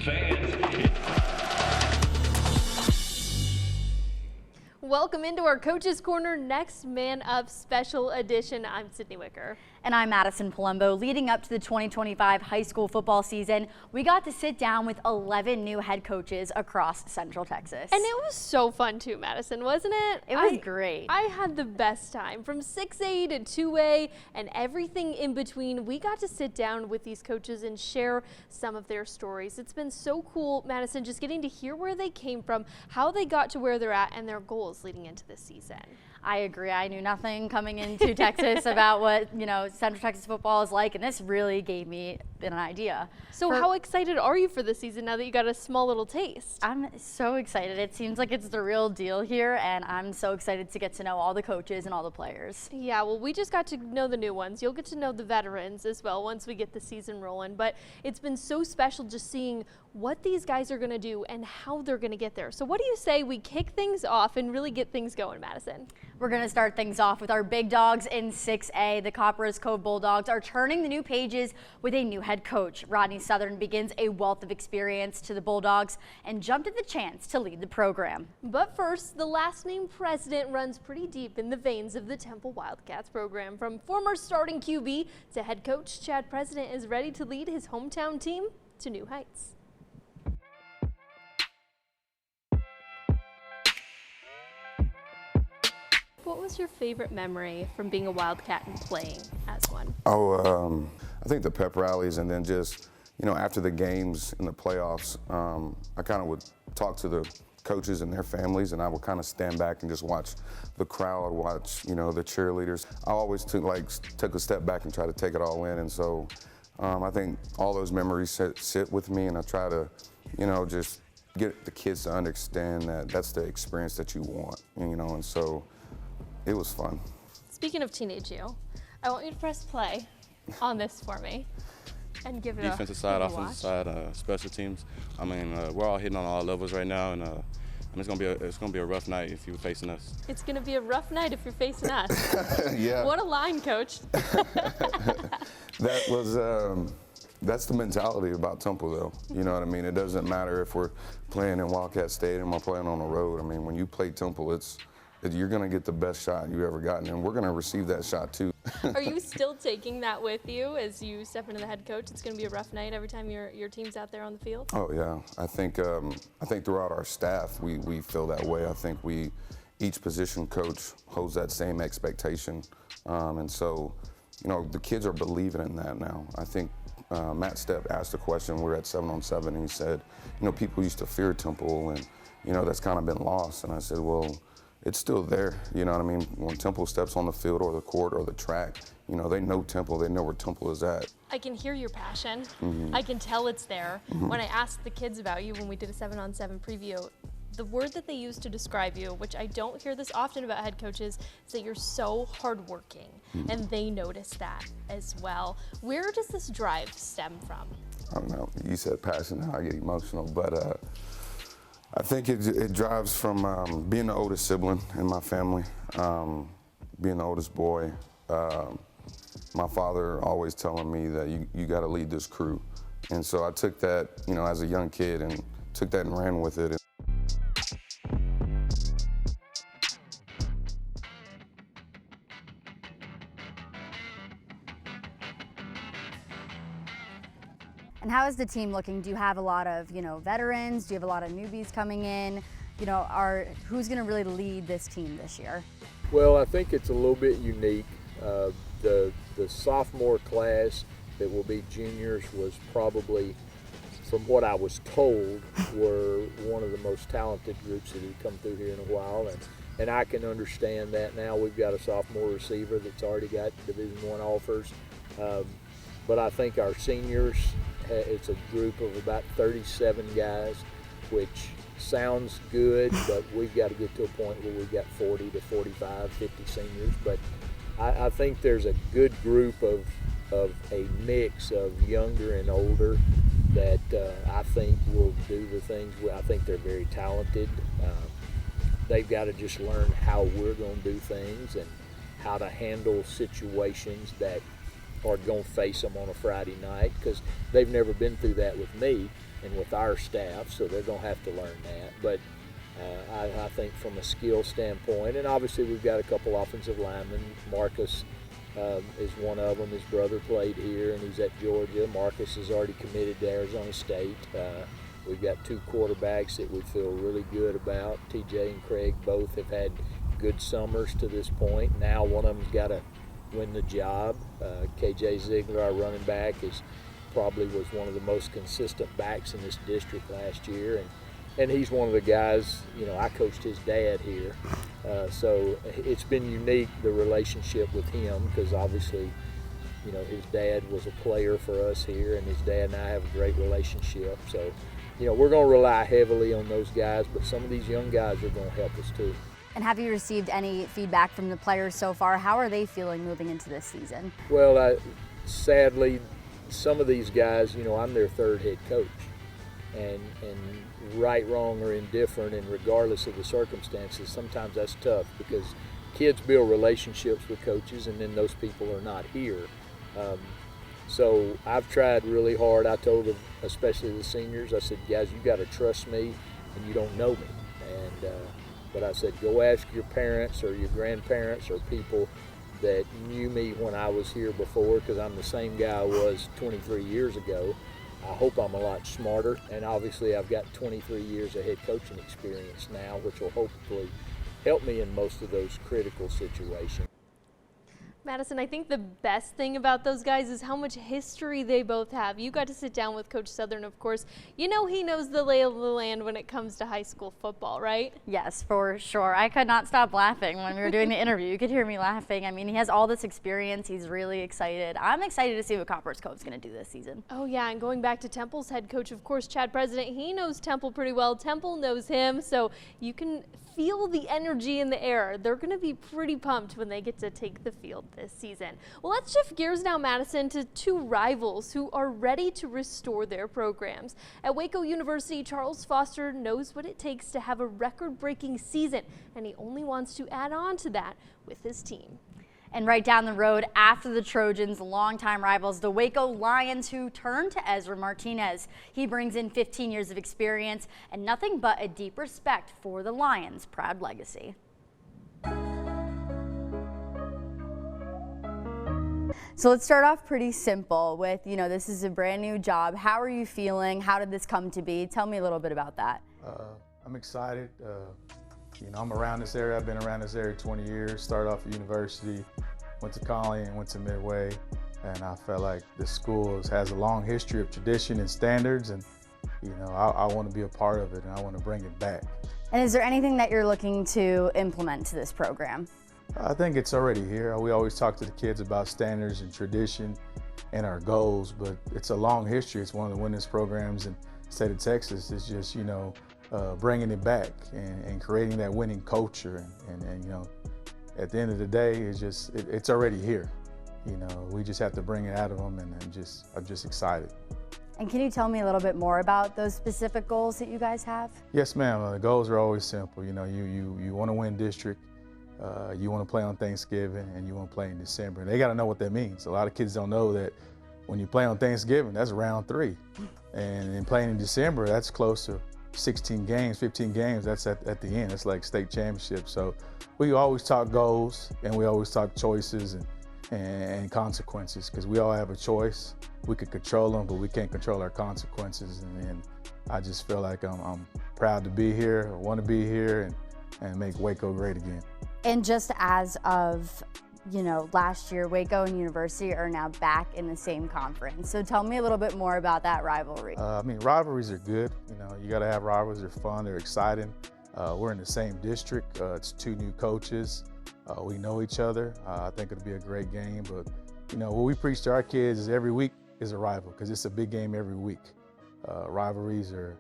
fans. Welcome into our Coach's Corner Next Man Up Special Edition. I'm Sydney Wicker. And I'm Madison Palumbo. Leading up to the 2025 high school football season, we got to sit down with 11 new head coaches across Central Texas. And it was so fun too, Madison, wasn't it? It was great. I had the best time. From 6A to 2A and everything in between, we got to sit down with these coaches and share some of their stories. It's been so cool, Madison, just getting to hear where they came from, how they got to where they're at, and their goals leading into this season. I agree. I knew nothing coming into Texas about what, Central Texas football is like, and this really gave me an idea. So how excited are you for this season now that you got a small little taste? I'm so excited. It seems like it's the real deal here, and I'm so excited to get to know all the coaches and all the players. Yeah, well, we just got to know the new ones. You'll get to know the veterans as well once we get the season rolling, but it's been so special just seeing what these guys are going to do and how they're going to get there. So what do you say we kick things off and really get things going, Madison? We're going to start things off with our big dogs in 6A. The Copperas Cove Bulldogs are turning the new pages with a new head coach. Rodney Southern begins a wealth of experience to the Bulldogs and jumped at the chance to lead the program. But first, the last name president runs pretty deep in the veins of the Temple Wildcats program. From former starting QB to head coach, Chad President is ready to lead his hometown team to new heights. What was your favorite memory from being a Wildcat and playing as one? I think the pep rallies, and then just, after the games in the playoffs, I kind of would talk to the coaches and their families, and I would kind of stand back and just watch the crowd, watch, the cheerleaders. I always took a step back and try to take it all in, and so I think all those memories sit with me, and I try to, just get the kids to understand that that's the experience that you want, and so it was fun. Speaking of teenage you, I want you to press play on this for me and give it defensive side, offensive side, special teams. I mean, we're all hitting on all levels right now, and it's gonna be a rough night if you're facing us. It's gonna be a rough night if you're facing us. Yeah. What a line, coach. That's the mentality about Temple, though. You know what I mean? It doesn't matter if we're playing in Wildcat Stadium or playing on the road. I mean, when you play Temple, you're going to get the best shot you've ever gotten, and we're going to receive that shot too. Are you still taking that with you as you step into the head coach? It's going to be a rough night every time your team's out there on the field? Oh yeah, I think throughout our staff we feel that way. I think each position coach holds that same expectation, and so the kids are believing in that now. I think Matt Stepp asked a question. We were at 7-on-7, and he said, people used to fear Temple, and that's kind of been lost. And I said, well, it's still there, you know what I mean? When Temple steps on the field or the court or the track, they know Temple, they know where Temple is at. I can hear your passion. Mm-hmm. I can tell it's there. Mm-hmm. When I asked the kids about you when we did a 7-on-7 preview, the word that they used to describe you, which I don't hear this often about head coaches, is that you're so hardworking, and they notice that as well. Where does this drive stem from? I don't know. You said passion, now I get emotional, but I think it drives from being the oldest sibling in my family, being the oldest boy. My father always telling me that you got to lead this crew. And so I took that, as a young kid, and took that and ran with it. And how is the team looking? Do you have a lot of, veterans? Do you have a lot of newbies coming in? Who's going to really lead this team this year? Well, I think it's a little bit unique. The sophomore class that will be juniors was probably, from what I was told, were one of the most talented groups that had come through here in a while, and I can understand that now. We've got a sophomore receiver that's already got Division I offers, but I think our seniors, it's a group of about 37 guys, which sounds good, but we've got to get to a point where we've got 40 to 45, 50 seniors. But I think there's a good group of a mix of younger and older that I think will do the things. I think they're very talented. They've got to just learn how we're going to do things and how to handle situations that are going to face them on a Friday night, because they've never been through that with me and with our staff, so they're going to have to learn that. But I think from a skill standpoint, and obviously we've got a couple offensive linemen. Marcus is one of them. His brother played here, and he's at Georgia. Marcus is already committed to Arizona State. We've got 2 quarterbacks that we feel really good about. TJ and Craig both have had good summers to this point. Now one of them's got to win the job. KJ Ziegler, our running back, probably was one of the most consistent backs in this district last year, and he's one of the guys, I coached his dad here, so it's been unique, the relationship with him, because obviously, his dad was a player for us here, and his dad and I have a great relationship. So, we're going to rely heavily on those guys, but some of these young guys are going to help us too. And have you received any feedback from the players so far? How are they feeling moving into this season? Well, sadly, some of these guys, I'm their 3rd head coach, and right, wrong, or indifferent, and regardless of the circumstances, sometimes that's tough, because kids build relationships with coaches, and then those people are not here. So I've tried really hard. I told them, especially the seniors, I said, guys, you got to trust me, and you don't know me. But I said, go ask your parents or your grandparents or people that knew me when I was here before, because I'm the same guy I was 23 years ago. I hope I'm a lot smarter, and obviously I've got 23 years of head coaching experience now, which will hopefully help me in most of those critical situations. Madison, I think the best thing about those guys is how much history they both have. You got to sit down with Coach Southern, of course. He knows the lay of the land when it comes to high school football, right? Yes, for sure. I could not stop laughing when we were doing the interview. You could hear me laughing. I mean, he has all this experience. He's really excited. I'm excited to see what Copper's Cove's going to do this season. Oh, yeah, and going back to Temple's head coach, of course, Chad President, he knows Temple pretty well. Temple knows him, so you can feel the energy in the air. They're going to be pretty pumped when they get to take the field this season. Well, let's shift gears now, Madison, to 2 rivals who are ready to restore their programs. At Waco University, Charles Foster knows what it takes to have a record-breaking season, and he only wants to add on to that with his team. And right down the road after the Trojans, longtime rivals, the Waco Lions, who turn to Ezra Martinez. He brings in 15 years of experience and nothing but a deep respect for the Lions' proud legacy. So let's start off pretty simple with, this is a brand new job. How are you feeling? How did this come to be? Tell me a little bit about that. I'm excited. I'm around this area. I've been around this area 20 years. Started off at university, went to Conley and went to Midway, and I felt like the school has a long history of tradition and standards, and I want to be a part of it, and I want to bring it back. And is there anything that you're looking to implement to this program? I think it's already here. We always talk to the kids about standards and tradition and our goals, but it's a long history. It's one of the winningest programs in the state of Texas. It's just, bringing it back and creating that winning culture. And at the end of the day, it's already here. We just have to bring it out of them, and I'm just excited. And can you tell me a little bit more about those specific goals that you guys have? Yes, ma'am. The goals are always simple. You want to win district. You want to play on Thanksgiving, and you want to play in December. They got to know what that means. A lot of kids don't know that when you play on Thanksgiving, that's round 3. And in playing in December, that's close to 16 games, 15 games. That's at the end. It's like state championship. So we always talk goals, and we always talk choices and consequences, because we all have a choice. We could control them, but we can't control our consequences. And I just feel like I'm proud to be here. I want to be here and make Waco great again. And just as of, last year, Waco and University are now back in the same conference. So tell me a little bit more about that rivalry. Rivalries are good. You got to have rivalries. They're fun. They're exciting. We're in the same district. It's 2 new coaches. We know each other. I think it'll be a great game. But, what we preach to our kids is every week is a rival, because it's a big game every week. Rivalries are,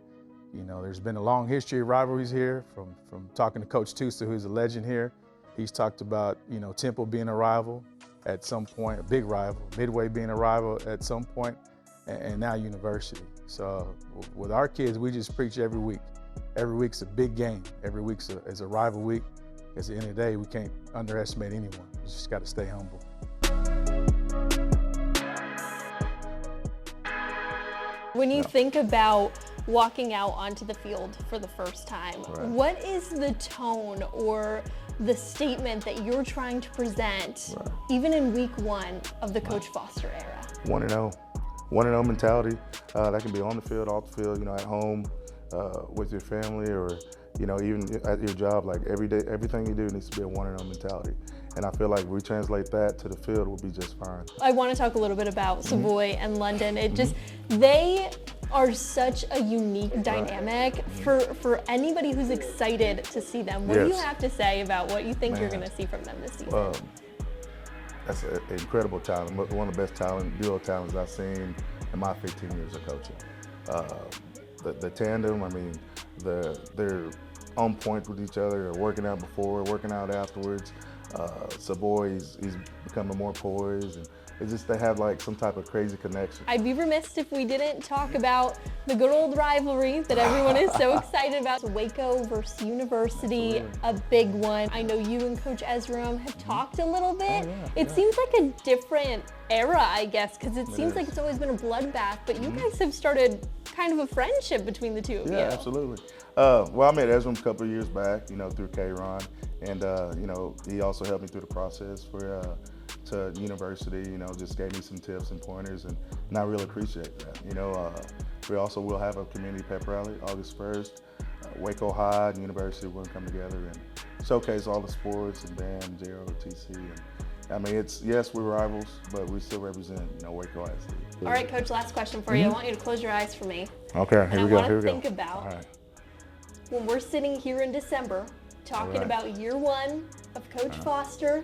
there's been a long history of rivalries here, from talking to Coach Tusa, who's a legend here. He's talked about, Temple being a rival at some point, a big rival, Midway being a rival at some point, and now University. So with our kids, we just preach every week. Every week's a big game. Every week's is a rival week. At the end of the day, we can't underestimate anyone. We just got to stay humble. When you think about walking out onto the field for the first time, what is the tone or the statement that you're trying to present, even in week 1 of the Coach Foster era? 1-0. 1-0 mentality. That can be on the field, off the field, at home, with your family, or, even at your job. Like every day, everything you do needs to be a 1-0 mentality. And I feel like we translate that to the field, we'll be just fine. I want to talk a little bit about Savoy and London. They are such a unique dynamic for anybody who's excited to see them. What do you have to say about what you think you're going to see from them this season? That's an incredible talent, one of the best duo talents I've seen in my 15 years of coaching. The tandem, they're on point with each other. They're working out before, working out afterwards. Savoy, he's becoming more poised, and it's just they have like some type of crazy connection. I'd be remiss if we didn't talk about the good old rivalry that everyone is so excited about. Waco versus University, a big one. I know you and Coach Ezram have talked a little bit. It seems like a different era, I guess, because it seems like it's always been a bloodbath, but you guys have started kind of a friendship between the two of you. Yeah, absolutely. Well, I met Ezram a couple of years back, through K-Ron, and he also helped me through the process to university. Just gave me some tips and pointers, and I really appreciate that. We also will have a community pep rally August 1st. Waco High and University will come together and showcase all the sports and band, JROTC. And yes, we're rivals, but we still represent, Waco ISD. All right, Coach, last question for you. I want you to close your eyes for me. Okay, here we go. I want to think about when we're sitting here in December talking about year 1 of Coach Foster,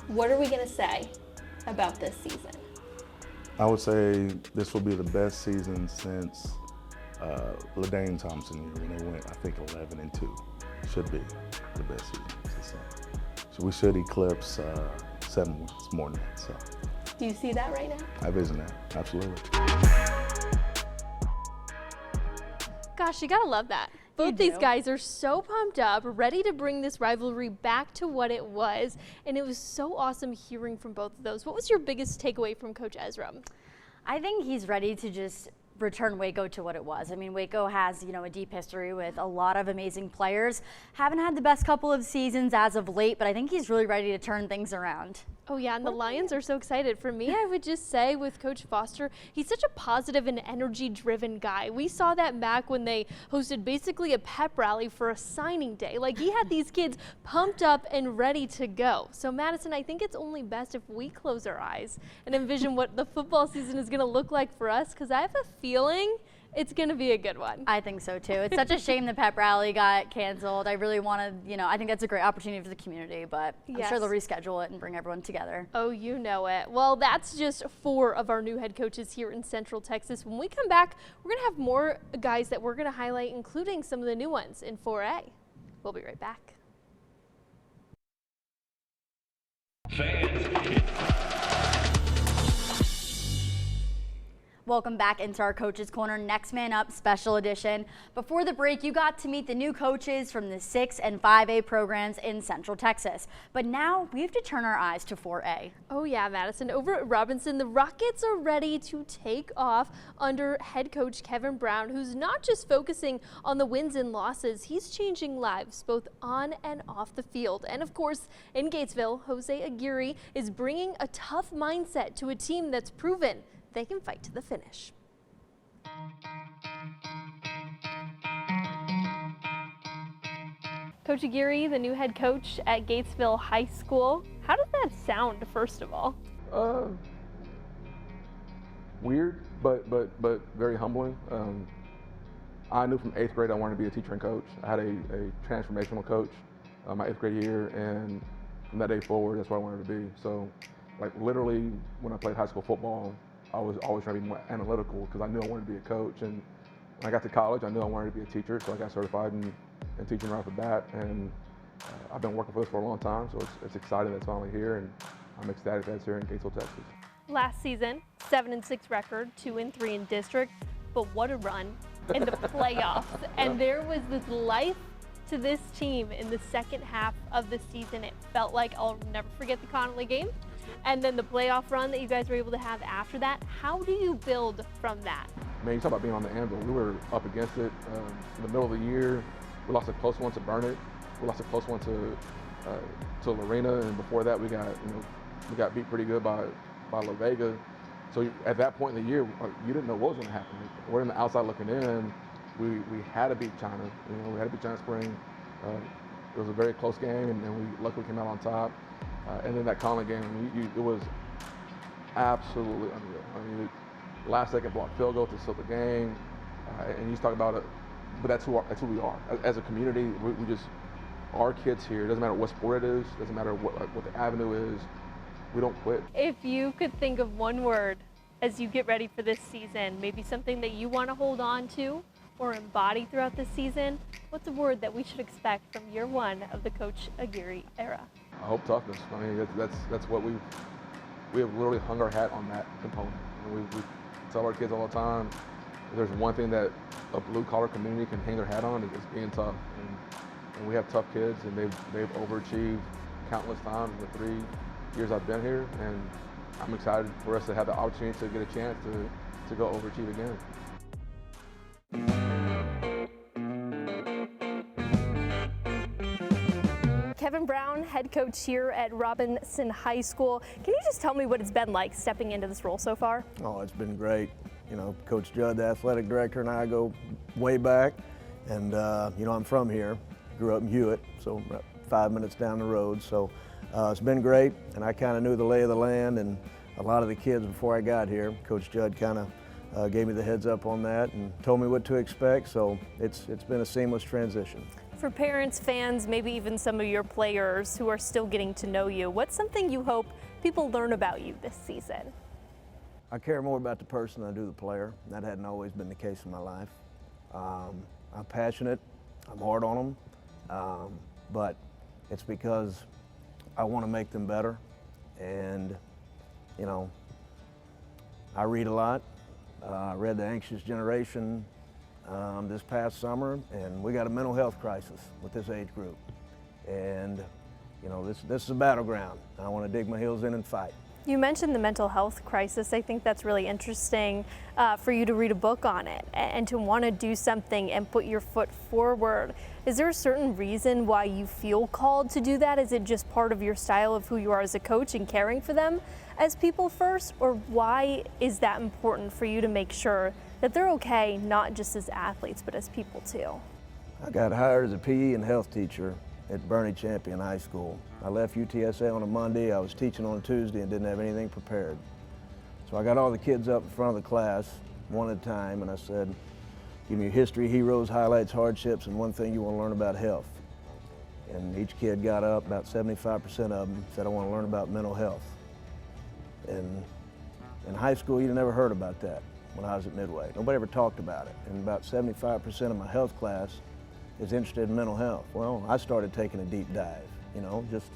what are we going to say about this season? I would say this will be the best season since LaDaine Thompson year when they went, I think, 11-2. Should be the best season. So we should eclipse 7 wins more than that. So. Do you see that right now? I vision that, absolutely. Gosh, you gotta love that. Both these guys are so pumped up, ready to bring this rivalry back to what it was, and it was so awesome hearing from both of those. What was your biggest takeaway from Coach Ezram? I think he's ready to just return Waco to what it was. Waco has, a deep history with a lot of amazing players. Haven't had the best couple of seasons as of late, but I think he's really ready to turn things around. Oh yeah, and the Lions are so excited. For me, I would just say with Coach Foster, he's such a positive and energy-driven guy. We saw that back when they hosted basically a pep rally for a signing day. Like, he had these kids pumped up and ready to go. So Madison, I think it's only best if we close our eyes and envision what the football season is gonna look like for us, because I have a feeling it's going to be a good one. I think so too. It's such a shame the pep rally got canceled. I really wanted, I think that's a great opportunity for the community, but I'm sure they'll reschedule it and bring everyone together. Oh, you know it. Well, that's just 4 of our new head coaches here in Central Texas. When we come back, we're going to have more guys that we're going to highlight, including some of the new ones in 4A. We'll be right back. Welcome back into our Coaches Corner Next Man Up Special Edition. Before the break, you got to meet the new coaches from the 6 and 5A programs in Central Texas. But now we have to turn our eyes to 4A. Oh yeah, Madison. Over at Robinson, the Rockets are ready to take off under head coach Kevin Brown, who's not just focusing on the wins and losses, he's changing lives both on and off the field. And of course, in Gatesville, Jose Aguirre is bringing a tough mindset to a team that's proven they can fight to the finish. Coach Aguirre, the new head coach at Gatesville High School. How does that sound, first of all? Weird, but very humbling. I knew from 8th grade I wanted to be a teacher and coach. I had a transformational coach my 8th grade year, and from that day forward, that's what I wanted to be. So, like, literally, when I played high school football, I was always trying to be more analytical because I knew I wanted to be a coach. And when I got to college, I knew I wanted to be a teacher, so I got certified in teaching right off the bat. And I've been working for this for a long time, so it's exciting that it's finally here, and I'm ecstatic that it's here in Gatesville, Texas. Last season, 7-6 record, 2-3 in district, but what a run in the playoffs. And there was this life to this team in the second half of the season. It felt like, I'll never forget the Connolly game. And then the playoff run that you guys were able to have after that. How do you build from that? man, you talk about being on the anvil. We were up against it in the middle of the year. We lost a close one to Burnett. We lost a close one to Lorena, and before that we got beat pretty good by La Vega. So at that point in the year, you didn't know what was going to happen. We're in the outside looking in. We had to beat China. We had to beat China Spring. It was a very close game, and we luckily came out on top. And then that Conley game, it was absolutely unreal. I mean, last second block field goal to seal the game, and you talk about it, but that's who we are as a community. We just, our kids here. It doesn't matter what sport it is. Doesn't matter what the avenue is. We don't quit. If you could think of one word as you get ready for this season, maybe something that you want to hold on to or embody throughout this season, what's a word that we should expect from year one of the Coach Aguirre era? I hope toughness. I mean, that's what we have literally hung our hat on that component. We tell our kids all the time, if there's one thing that a blue-collar community can hang their hat on, it's being tough. And we have tough kids, and they've overachieved countless times in the 3 years I've been here, and I'm excited for us to have the opportunity to get a chance to go overachieve again. Kevin Brown, head coach here at Robinson High School. Can you just tell me what it's been like stepping into this role so far? Oh, it's been great. You know, Coach Judd, the athletic director, and I go way back. And, you know, I'm from here, grew up in Hewitt, so 5 minutes down the road. So it's been great, and I kind of knew the lay of the land and a lot of the kids before I got here. Coach Judd kind of gave me the heads up on that and told me what to expect, so it's been a seamless transition. For parents, fans, maybe even some of your players who are still getting to know you, what's something you hope people learn about you this season? I care more about the person than I do the player. That hadn't always been the case in my life. I'm passionate, I'm hard on them, but it's because I want to make them better. And, you know, I read a lot. I read The Anxious Generation this past summer, and we got a mental health crisis with this age group. And, you know, this is a battleground. I want to dig my heels in and fight. You mentioned the mental health crisis. I think that's really interesting for you to read a book on it and to want to do something and put your foot forward. Is there a certain reason why you feel called to do that? Is it just part of your style of who you are as a coach and caring for them as people first? Or why is that important for you to make sure that they're okay, not just as athletes, but as people too? I got hired as a PE and health teacher at Bernie Champion High School. I left UTSA on a Monday, I was teaching on a Tuesday and didn't have anything prepared. So I got all the kids up in front of the class, one at a time, and I said, give me your history, heroes, highlights, hardships, and one thing you want to learn about health. And each kid got up, about 75% of them said, I want to learn about mental health. And in high school, you never heard about that when I was at Midway. Nobody ever talked about it. And about 75% of my health class is interested in mental health. Well, I started taking a deep dive, you know, just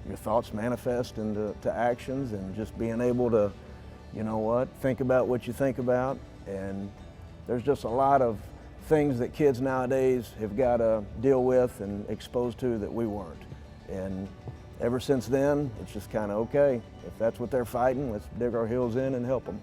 your thoughts manifest into actions and just being able to, you know what, think about what you think about. And there's just a lot of things that kids nowadays have got to deal with and exposed to that we weren't. And ever since then, it's just kind of, okay, if that's what they're fighting, let's dig our heels in and help them.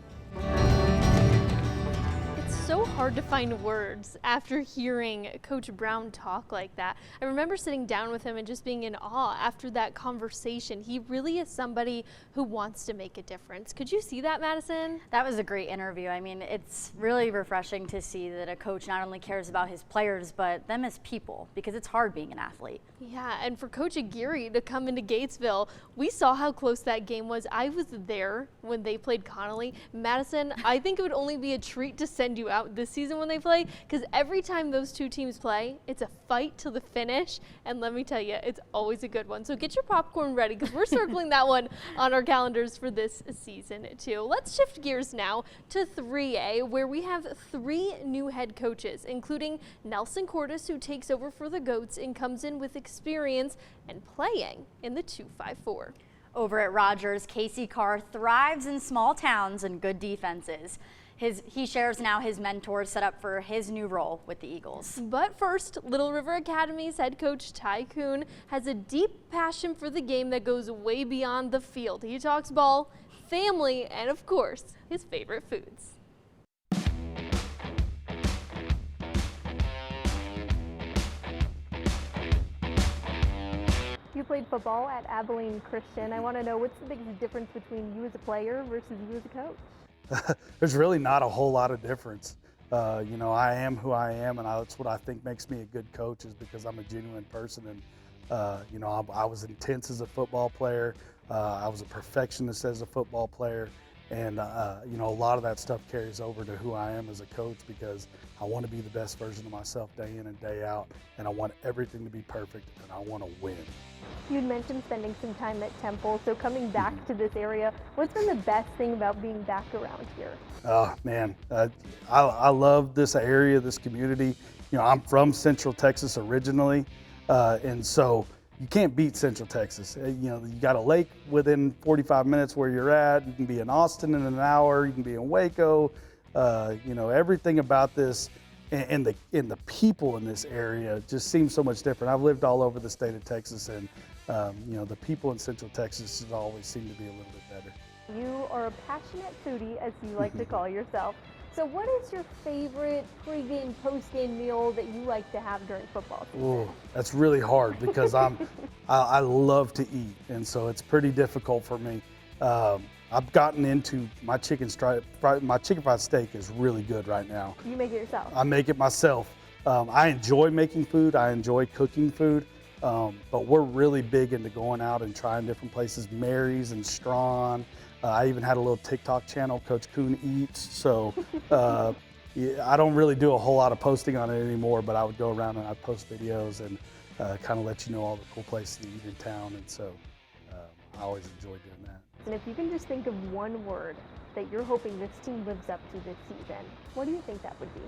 So hard to find words after hearing Coach Brown talk like that. I remember sitting down with him and just being in awe after that conversation. He really is somebody who wants to make a difference. Could you see that, Madison? That was a great interview. I mean, it's really refreshing to see that a coach not only cares about his players, but them as people, because it's hard being an athlete. Yeah, and for Coach Aguirre to come into Gatesville, we saw how close that game was. I was there when they played Connolly. Madison, I think it would only be a treat to send you out this season when they play, because every time those two teams play, it's a fight till the finish, and let me tell you, it's always a good one. So get your popcorn ready, because we're circling that one on our calendars for this season too. Let's shift gears now to 3A, where we have 3 new head coaches, including Nelson Cordes, who takes over for the Goats and comes in with experience and playing in the 2-5-4. Over at Rogers, Casey Carr thrives in small towns and good defenses. He shares now his mentors set up for his new role with the Eagles. But first, Little River Academy's head coach Ty Kuhn has a deep passion for the game that goes way beyond the field. He talks ball, family, and of course, his favorite foods. You played football at Abilene Christian. I want to know, what's the biggest difference between you as a player versus you as a coach? There's really not a whole lot of difference. You know, I am who I am, and that's what I think makes me a good coach, is because I'm a genuine person. And you know, I was intense as a football player. I was a perfectionist as a football player. And you know, a lot of that stuff carries over to who I am as a coach, because I want to be the best version of myself day in and day out, and I want everything to be perfect, and I want to win. You'd mentioned spending some time at Temple, so coming back to this area, what's been the best thing about being back around here? Oh man, I love this area, this community. You know, I'm from Central Texas originally, and so you can't beat Central Texas. You know, you got a lake within 45 minutes where you're at. You can be in Austin in an hour. You can be in Waco. You know, everything about this and the people in this area just seems so much different. I've lived all over the state of Texas, and you know, the people in Central Texas just always seem to be a little bit better. You are a passionate foodie, as you like to call yourself. So what is your favorite pregame, postgame meal that you like to have during football season? Ooh, that's really hard, because I love to eat, and so it's pretty difficult for me. I've gotten into my chicken fried steak is really good right now. You make it yourself? I make it myself. I enjoy making food. I enjoy cooking food, but we're really big into going out and trying different places, Mary's and Strawn. I even had a little TikTok channel, Coach Kuhn Eats. So yeah, I don't really do a whole lot of posting on it anymore, but I would go around and I'd post videos and kind of let you know all the cool places to eat in town. And so I always enjoy doing that. And if you can just think of one word that you're hoping this team lives up to this season, what do you think that would be?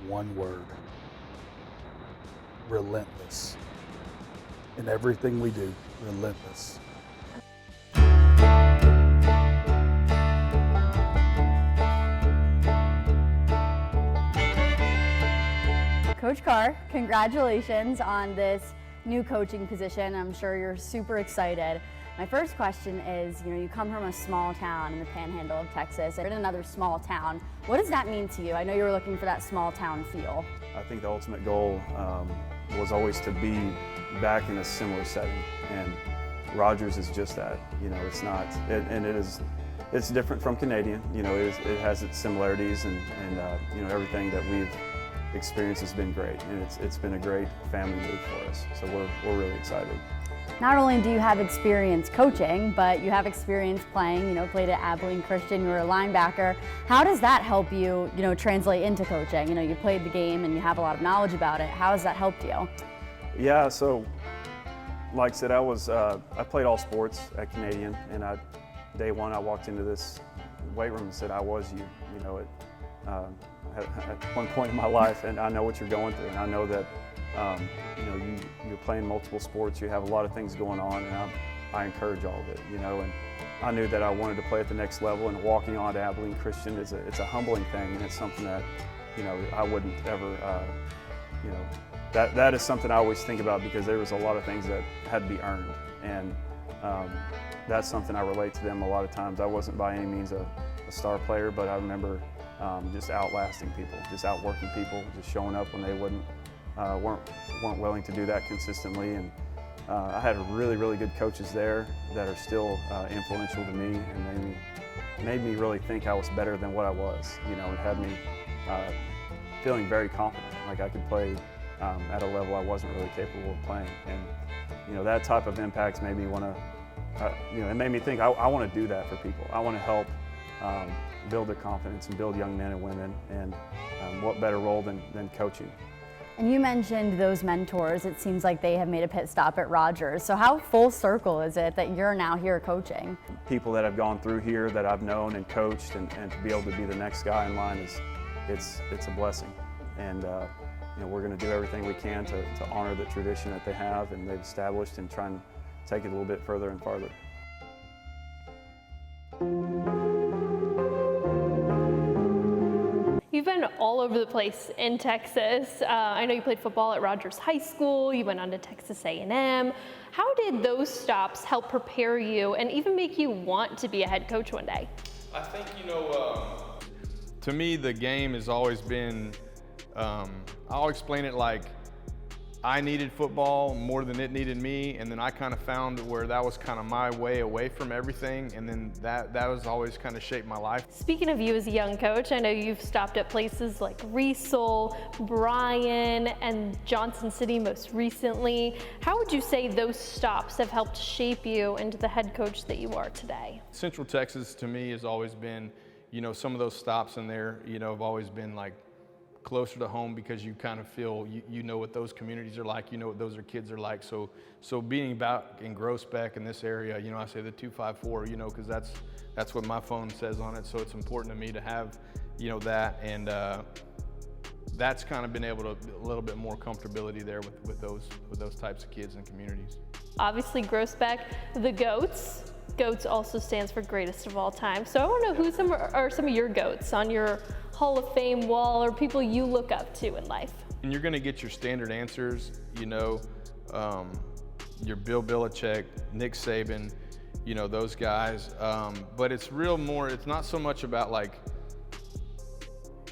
One word: relentless. In everything we do, relentless. Coach Carr, congratulations on this new coaching position. I'm sure you're super excited. My first question is, you know, you come from a small town in the panhandle of Texas, and in another small town. What does that mean to you? I know you were looking for that small town feel. I think the ultimate goal was always to be back in a similar setting, and Rogers is just that. You know, it's not, it's different from Canadian. You know, it has its similarities, and you know, everything that we've experienced has been great, and it's been a great family move for us. So we're really excited. Not only do you have experience coaching, but you have experience playing. You know, played at Abilene Christian. You were a linebacker. How does that help you, you know, translate into coaching? You know, you played the game and you have a lot of knowledge about it. How has that helped you? Yeah. So, like I said, I played all sports at Canadian, and day one I walked into this weight room and said, "I was you." You know, at one point in my life, and I know what you're going through, and I know that. You know, you're playing multiple sports, you have a lot of things going on, and I encourage all of it, you know, and I knew that I wanted to play at the next level, and walking on to Abilene Christian it's a humbling thing, and it's something that, you know, I wouldn't ever, you know, that is something I always think about, because there was a lot of things that had to be earned, and that's something I relate to them a lot of times. I wasn't by any means a star player, but I remember just outlasting people, just outworking people, just showing up when they weren't willing to do that consistently, and I had really good coaches there that are still influential to me, and made me really think I was better than what I was, you know, and had me feeling very confident, like I could play at a level I wasn't really capable of playing. And you know, that type of impacts made me want to, you know, it made me think I want to do that for people. I want to help build their confidence and build young men and women, and what better role than coaching. And you mentioned those mentors. It seems like they have made a pit stop at Rogers. So how full circle is it that you're now here coaching? People that have gone through here that I've known and coached, and to be able to be the next guy in line it's a blessing. And you know, we're going to do everything we can to honor the tradition that they have and they've established, and try and take it a little bit further and farther. You've been all over the place in Texas. I know you played football at Rogers High School. You went on to Texas A&M. How did those stops help prepare you and even make you want to be a head coach one day? I think, you know, to me, the game has always been, I'll explain it like I needed football more than it needed me, and then I kind of found where that was kind of my way away from everything, and then that was always kind of shaped my life. Speaking of you as a young coach, I know you've stopped at places like Riesel, Bryan, and Johnson City most recently. How would you say those stops have helped shape you into the head coach that you are today? Central Texas to me has always been, you know, some of those stops in there, you know, have always been like closer to home because you kind of feel you know what those communities are like, you know what those kids are like. So being back in Groesbeck in this area, you know, I say the 254, you know, because that's what my phone says on it. So it's important to me to have, you know, that, and that's kind of been able to a little bit more comfortability there with those types of kids and communities. Obviously, Groesbeck, the GOATs. GOATs also stands for greatest of all time. So I want to know who are some of your GOATs on your Hall of Fame wall, or people you look up to in life? And you're going to get your standard answers, you know, your Bill Belichick, Nick Saban, you know, those guys. But it's not so much about like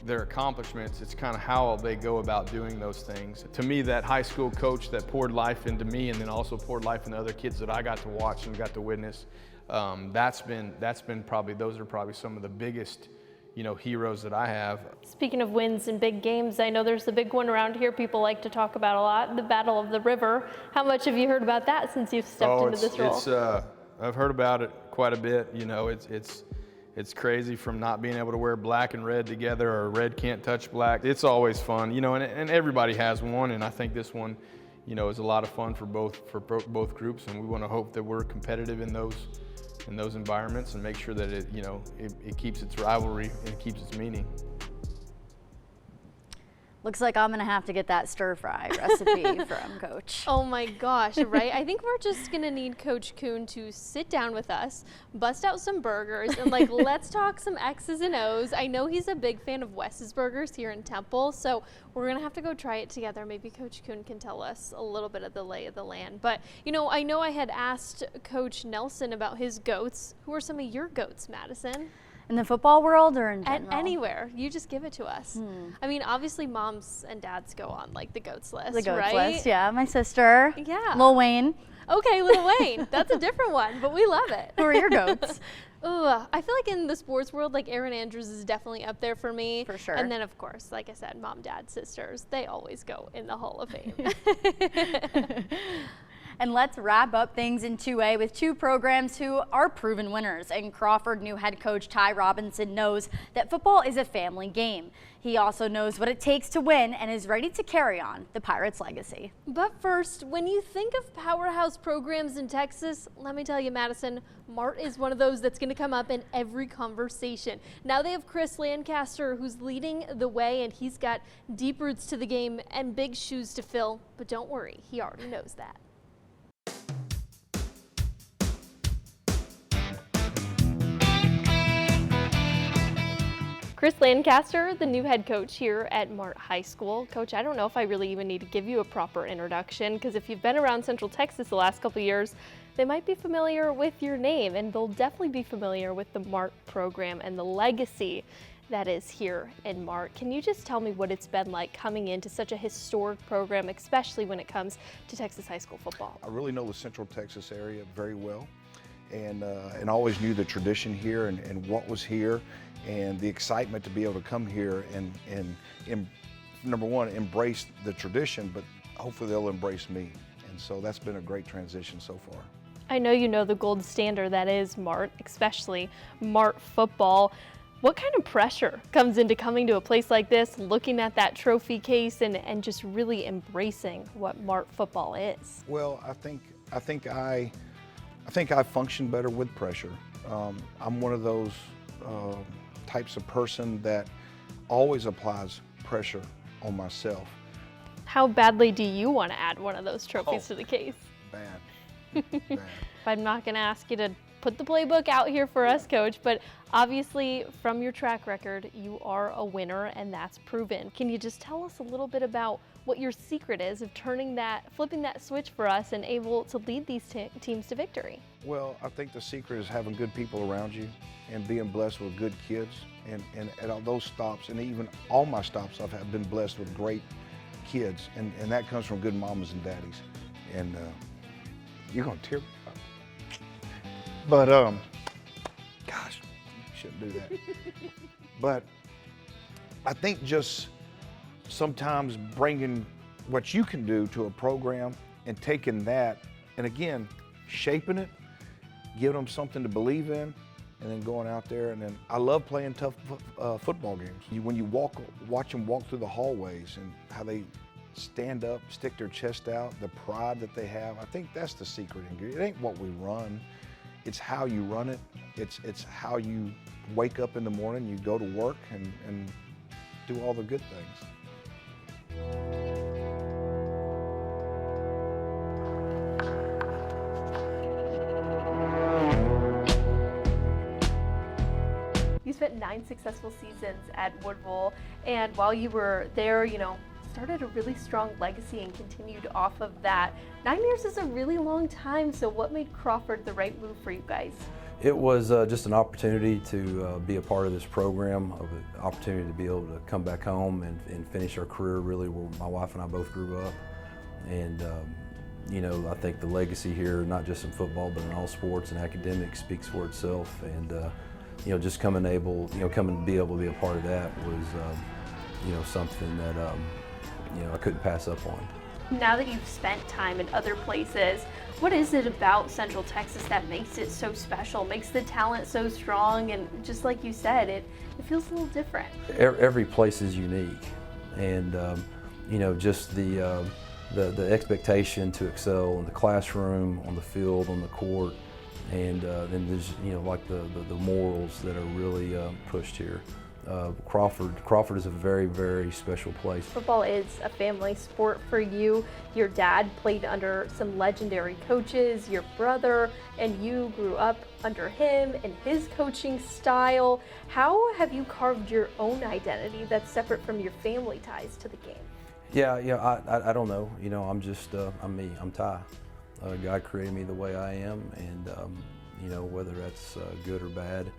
their accomplishments, it's kind of how they go about doing those things. To me, that high school coach that poured life into me and then also poured life into other kids that I got to watch and got to witness, those are probably some of the biggest, you know, heroes that I have. Speaking of wins and big games, I know there's the big one around here people like to talk about a lot, the Battle of the River. How much have you heard about that since you've stepped into this role? I've heard about it quite a bit. You know, it's crazy from not being able to wear black and red together, or red can't touch black. It's always fun, you know, and everybody has one, and I think this one, you know, is a lot of fun for both groups, and we want to hope that we're competitive in those environments and make sure that it keeps its rivalry and it keeps its meaning. Looks like I'm gonna have to get that stir fry recipe from Coach. Oh my gosh, right? I think we're just gonna need Coach Kuhn to sit down with us, bust out some burgers, and like let's talk some X's and O's. I know he's a big fan of Wes's Burgers here in Temple, so we're gonna have to go try it together. Maybe Coach Kuhn can tell us a little bit of the lay of the land. But you know I had asked Coach Nelson about his GOATs. Who are some of your GOATs, Madison? In the football world or in general? Anywhere. You just give it to us. I mean, obviously moms and dads go on like the GOATs list, the GOATs right? list, yeah. My sister. Yeah. Lil Wayne. Okay, Lil Wayne. That's a different one, but we love it. Who are your GOATs? Ooh, I feel like in the sports world, like Erin Andrews is definitely up there for me. For sure. And then, of course, like I said, mom, dad, sisters, they always go in the Hall of Fame. And let's wrap up things in 2A with two programs who are proven winners. And Crawford new head coach Ty Robinson knows that football is a family game. He also knows what it takes to win and is ready to carry on the Pirates' legacy. But first, when you think of powerhouse programs in Texas, let me tell you, Madison, Mart is one of those that's going to come up in every conversation. Now they have Chris Lancaster, who's leading the way, and he's got deep roots to the game and big shoes to fill. But don't worry, he already knows that. Chris Lancaster, the new head coach here at Mart High School. Coach, I don't know if I really even need to give you a proper introduction, because if you've been around Central Texas the last couple of years, they might be familiar with your name, and they'll definitely be familiar with the Mart program and the legacy that is here in Mart. Can you just tell me what it's been like coming into such a historic program, especially when it comes to Texas high school football? I really know the Central Texas area very well, and always knew the tradition here and what was here, and the excitement to be able to come here and number one, embrace the tradition, but hopefully they'll embrace me. And so that's been a great transition so far. I know you know the gold standard that is Mart, especially Mart football. What kind of pressure comes into coming to a place like this, looking at that trophy case and just really embracing what Mart football is? Well, I think I function better with pressure. I'm one of those types of person that always applies pressure on myself. How badly do you want to add one of those trophies to the case? Bad. Bad. I'm not going to ask you to put the playbook out here for us, Coach, but obviously from your track record, you are a winner, and that's proven. Can you just tell us a little bit about what your secret is of flipping that switch for us and able to lead these teams to victory? Well, I think the secret is having good people around you and being blessed with good kids. And at all those stops, and even all my stops, I've been blessed with great kids, and that comes from good mamas and daddies. And you're gonna tear me up. But gosh, shouldn't do that. But I think just sometimes bringing what you can do to a program and taking that, and again, shaping it, giving them something to believe in, and then going out there. And then I love playing tough football games. When you watch them walk through the hallways and how they stand up, stick their chest out, the pride that they have, I think that's the secret ingredient. It ain't what we run, it's how you run it. It's how you wake up in the morning, you go to work and do all the good things. You spent 9 successful seasons at Woodville, and while you were there, you know, started a really strong legacy and continued off of that. 9 years is a really long time, so what made Crawford the right move for you guys? It was just an opportunity to be a part of this program, an opportunity to be able to come back home and finish our career really where my wife and I both grew up. And you know, I think the legacy here, not just in football, but in all sports and academics, speaks for itself. And you know, just coming to be able to be a part of that was, you know, something that you know, I couldn't pass up on. Now that you've spent time in other places, what is it about Central Texas that makes it so special, makes the talent so strong, and just like you said, it feels a little different? Every place is unique, and you know, just the expectation to excel in the classroom, on the field, on the court, and then there's, you know, like the morals that are really pushed here. Crawford is a very, very special place. Football is a family sport for you. Your dad played under some legendary coaches. Your brother and you grew up under him and his coaching style. How have you carved your own identity that's separate from your family ties to the game? Yeah, I don't know. You know, I'm just, I'm me, I'm Ty. God created me the way I am, and you know, whether that's good or bad,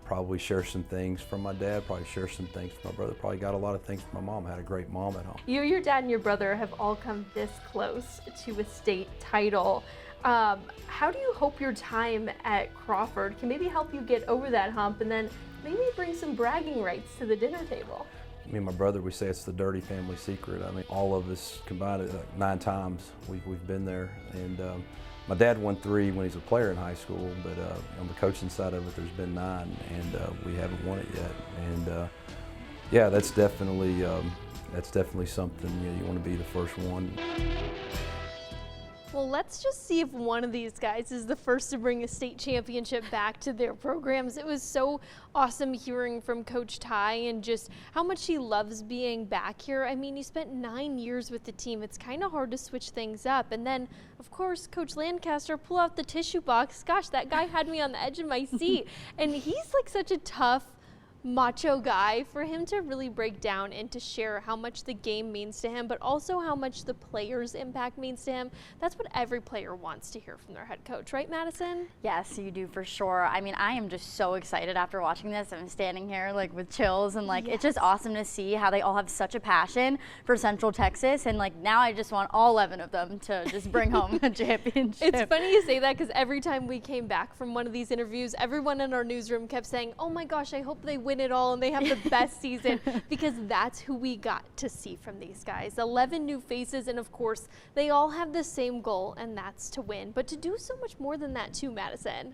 probably share some things from my dad, probably share some things from my brother, probably got a lot of things from my mom. I had a great mom at home. You, your dad, and your brother have all come this close to a state title. How do you hope your time at Crawford can maybe help you get over that hump and then maybe bring some bragging rights to the dinner table? Me and my brother, we say it's the dirty family secret. I mean, all of us combined, 9 times we've been there. And my dad won 3 when he was a player in high school, but on the coaching side of it, there's been 9, and we haven't won it yet. And yeah, that's definitely something, you know, you want to be the first one. Well, let's just see if one of these guys is the first to bring a state championship back to their programs. It was so awesome hearing from Coach Ty and just how much he loves being back here. I mean, you spent 9 years with the team. It's kind of hard to switch things up. And then, of course, Coach Lancaster, pull out the tissue box. Gosh, that guy had me on the edge of my seat. And he's like such a tough, macho guy. For him to really break down and to share how much the game means to him, but also how much the player's impact means to him, that's what every player wants to hear from their head coach, right, Madison? Yes, you do, for sure. I mean, I am just so excited after watching this. I'm standing here like with chills, and like, It's just awesome to see how they all have such a passion for Central Texas, and like now I just want all 11 of them to just bring home a championship. It's funny you say that, because every time we came back from one of these interviews, everyone in our newsroom kept saying, oh my gosh, I hope they win it all and they have the best season, because that's who we got to see from these guys. 11 new faces, and of course they all have the same goal, and that's to win, but to do so much more than that too, Madison.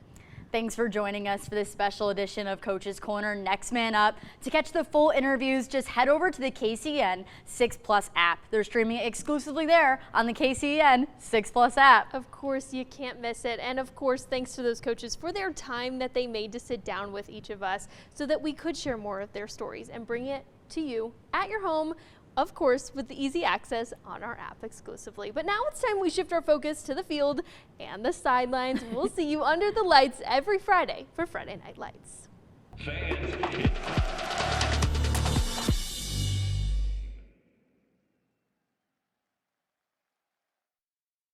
Thanks for joining us for this special edition of Coach's Corner, Next Man Up. To catch the full interviews, just head over to the KCEN 6+ app. They're streaming it exclusively there on the KCEN 6+ app. Of course, you can't miss it. And of course, thanks to those coaches for their time that they made to sit down with each of us so that we could share more of their stories and bring it to you at your home, of course, with the easy access on our app exclusively. But now it's time we shift our focus to the field and the sidelines. We'll see you under the lights every Friday for Friday Night Lights.